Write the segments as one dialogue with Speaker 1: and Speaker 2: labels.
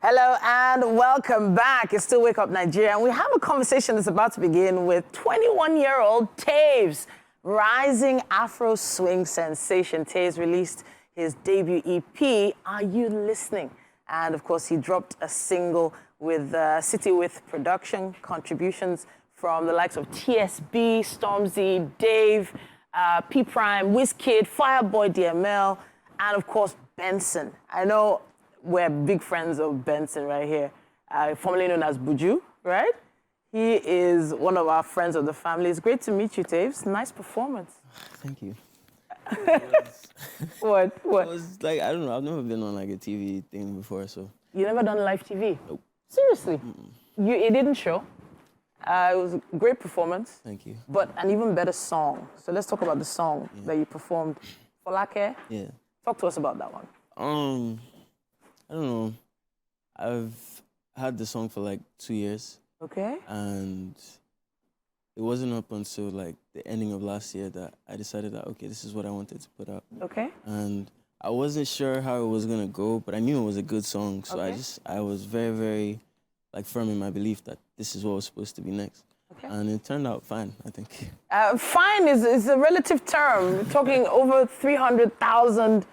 Speaker 1: Hello and welcome back. It's still Wake Up Nigeria, and we have a conversation that's about to begin with 21-year-old Taves, rising Afro swing sensation. Taves released his debut EP, Are You Listening? And of course, he dropped a single with City with production contributions from the likes of TSB, Stormzy, Dave, P Prime, Wizkid, Fireboy DML, and of course Benson. I know we're big friends of Benson right here, formerly known as Buju, right? He is one of our friends of the family. It's great to meet you, Taves. Nice performance.
Speaker 2: Thank you.
Speaker 1: What?
Speaker 2: It was like, I don't know, I've never been on like a TV thing before, so.
Speaker 1: You never done live TV?
Speaker 2: Nope.
Speaker 1: Seriously? It didn't show. It was a great performance.
Speaker 2: Thank you.
Speaker 1: But an even better song. So let's talk about the song that you performed. Folake?
Speaker 2: Yeah.
Speaker 1: Talk to us about that one.
Speaker 2: I don't know. I've had the song for like 2 years.
Speaker 1: Okay.
Speaker 2: And it wasn't up until like the ending of last year that I decided that, okay, this is what I wanted to put out.
Speaker 1: Okay.
Speaker 2: And I wasn't sure how it was gonna go, but I knew it was a good song. So I was very, very like firm in my belief that this is what was supposed to be next.
Speaker 1: Okay.
Speaker 2: And it turned out fine, I think.
Speaker 1: Fine is a relative term. We're talking over 300,000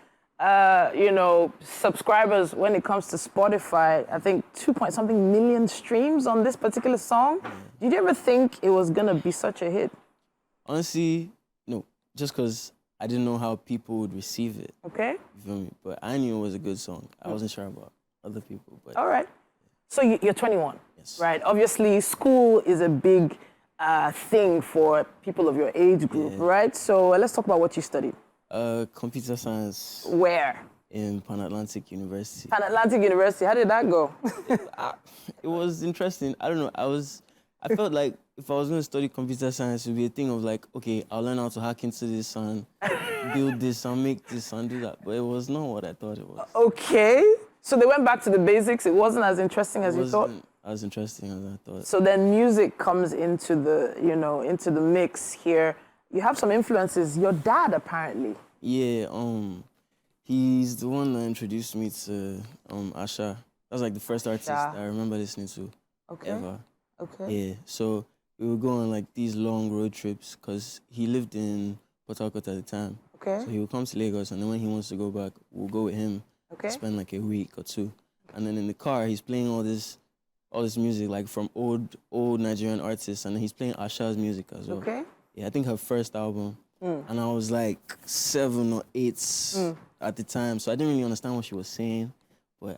Speaker 1: subscribers when it comes to Spotify. I think 2-point-something million streams on this particular song. Did you ever think it was gonna be such a hit?
Speaker 2: Honestly, no. Just because I didn't know how people would receive it.
Speaker 1: Okay.
Speaker 2: You feel me? But I knew it was a good song. I wasn't sure about other people, but.
Speaker 1: All right. So you're 21,
Speaker 2: yes.
Speaker 1: Right? Obviously, school is a big thing for people of your age group, right? So let's talk about what you studied.
Speaker 2: Computer science.
Speaker 1: Where?
Speaker 2: In Pan Atlantic University.
Speaker 1: Pan Atlantic University. How did that go?
Speaker 2: It was interesting. I don't know. I felt like if I was going to study computer science, it would be a thing of like, okay, I'll learn how to hack into this and build this and make this and do that. But it was not what I thought it was.
Speaker 1: Okay. So they went back to the basics. It wasn't as interesting as you thought?
Speaker 2: It wasn't as interesting as I thought.
Speaker 1: So then music comes into the, into the mix here. You have some influences. Your dad, apparently.
Speaker 2: Yeah, he's the one that introduced me to Asha. That was like the first artist I remember listening to ever.
Speaker 1: Okay.
Speaker 2: Yeah, so we would go on like these long road trips because he lived in Port Harcourt at the time.
Speaker 1: Okay.
Speaker 2: So he would come to Lagos, and then when he wants to go back, we'll go with him.
Speaker 1: Okay.
Speaker 2: Spend like a week or two. And then in the car, he's playing all this music like from old Nigerian artists, and then he's playing Asha's music as well.
Speaker 1: Okay.
Speaker 2: Yeah, I think her first album. And I was like 7 or 8 at the time, so I didn't really understand what she was saying, but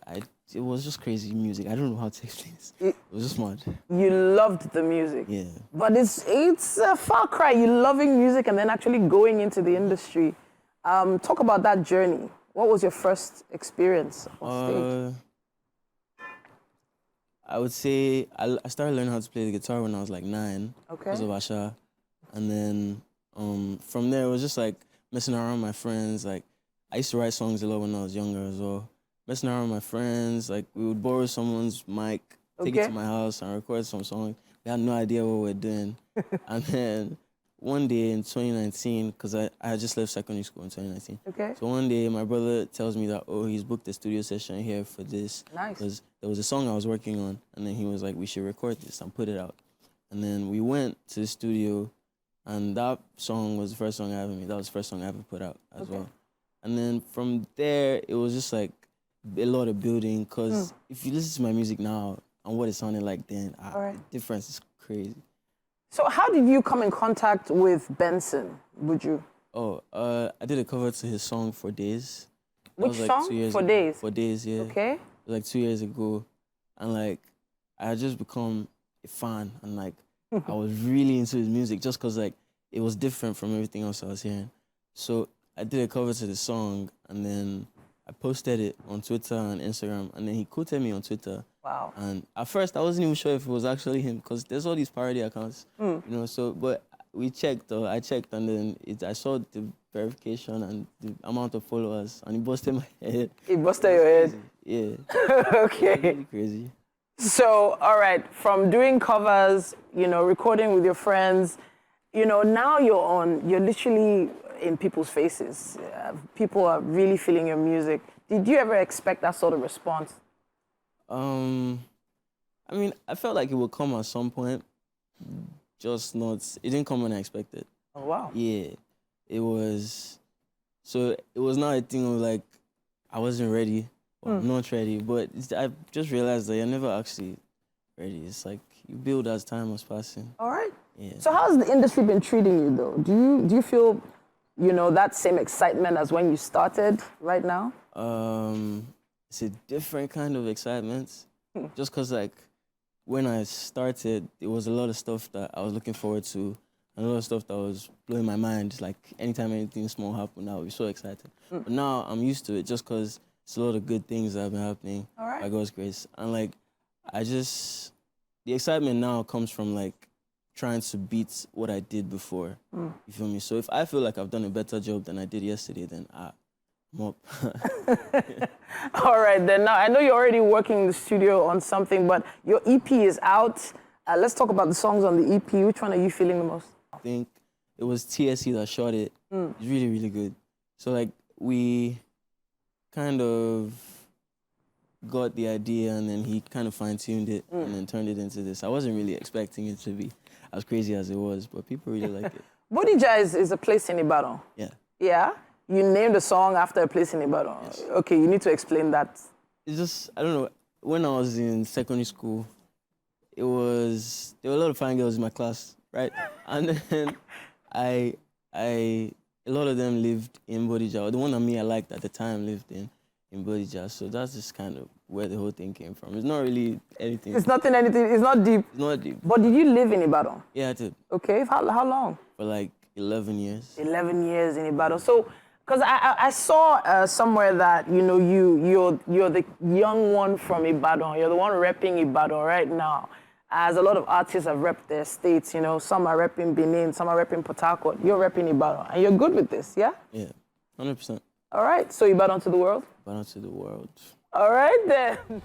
Speaker 2: it was just crazy music. I don't know how to explain this. It was just mad.
Speaker 1: You loved the music.
Speaker 2: Yeah.
Speaker 1: But it's a far cry. You loving music and then actually going into the industry. Talk about that journey. What was your first experience on stage?
Speaker 2: I would say I started learning how to play the guitar when I was like 9 because of Asha. And then from there, it was just like messing around with my friends. Like, I used to write songs a lot when I was younger as well. Messing around with my friends, like we would borrow someone's mic, take it to my house and record some songs. We had no idea what we were doing. And then one day in 2019, because I had just left secondary school in 2019.
Speaker 1: Okay.
Speaker 2: So one day, my brother tells me that, oh, he's booked a studio session here for this.
Speaker 1: Nice.
Speaker 2: Because there was a song I was working on, and then he was like, we should record this and put it out. And then we went to the studio, and that song was the first song I ever made. That was the first song I ever put out as well. And then from there, it was just like a lot of building, because if you listen to my music now and what it sounded like then, the difference is crazy.
Speaker 1: So how did you come in contact with Benson, Buju?
Speaker 2: Oh, I did a cover to his song For Days.
Speaker 1: Which
Speaker 2: was like
Speaker 1: song?
Speaker 2: 2 years
Speaker 1: For
Speaker 2: ago.
Speaker 1: Days?
Speaker 2: For Days, yeah.
Speaker 1: Okay.
Speaker 2: It was like 2 years ago. And like, I had just become a fan, and like, I was really into his music just because like, it was different from everything else I was hearing. So I did a cover to the song, and then I posted it on Twitter and Instagram, and then he quoted me on Twitter.
Speaker 1: Wow.
Speaker 2: And at first, I wasn't even sure if it was actually him, because there's all these parody accounts, so, but I checked, and then I saw the verification and the amount of followers, and it busted my head.
Speaker 1: It busted your head?
Speaker 2: Yeah.
Speaker 1: Okay.
Speaker 2: Really crazy.
Speaker 1: So, all right, from doing covers, recording with your friends, now you're literally in people's faces. People are really feeling your music. Did you ever expect that sort of response?
Speaker 2: I mean, I felt like it would come at some point, just not. It didn't come when I expected.
Speaker 1: Oh wow.
Speaker 2: Yeah, it was. So it was not a thing of like I wasn't ready or not ready, but I just realized that you're never actually ready. It's like you build as time was passing.
Speaker 1: All right.
Speaker 2: Yeah.
Speaker 1: So how has the industry been treating you though? Do you feel, that same excitement as when you started right now?
Speaker 2: It's a different kind of excitement. Just cause like when I started, it was a lot of stuff that I was looking forward to, and a lot of stuff that was blowing my mind. Like anytime anything small happened, I would be so excited. But now I'm used to it just cause it's a lot of good things that have been happening by God's grace. And like, the excitement now comes from like trying to beat what I did before. You feel me? So if I feel like I've done a better job than I did yesterday, then I'm up.
Speaker 1: All right, then now I know you're already working in the studio on something, but your EP is out. Let's talk about the songs on the EP. Which one are you feeling the most?
Speaker 2: I think it was TSE that shot it. It's really, really good. So like we kind of got the idea and then he kind of fine-tuned it and then turned it into this. I wasn't really expecting it to be as crazy as it was, but people really like it.
Speaker 1: Bodija is a place in Ibadan.
Speaker 2: Yeah.
Speaker 1: Yeah? You named a song after a place in Ibadan. Yes. Okay, you need to explain that.
Speaker 2: It's just, I don't know, when I was in secondary school, there were a lot of fine girls in my class, right? And then a lot of them lived in Bodija. The one that I liked at the time lived in Bodija. So that's just kind of where the whole thing came from. It's not really anything.
Speaker 1: It's nothing, it's not deep.
Speaker 2: It's not deep.
Speaker 1: But did you live in Ibadan?
Speaker 2: Yeah, I did.
Speaker 1: Okay, how long?
Speaker 2: For like 11 years.
Speaker 1: 11 years in Ibadan. So, because I saw somewhere that, you're the young one from Ibadan. You're the one repping Ibadan right now. As a lot of artists have repped their states, some are repping Benin, some are repping Port Harcourt. You're repping Ibadan. And you're good with this, yeah?
Speaker 2: Yeah, 100%.
Speaker 1: All right, so Ibadan to the world?
Speaker 2: Ibadan to the world.
Speaker 1: All right, then.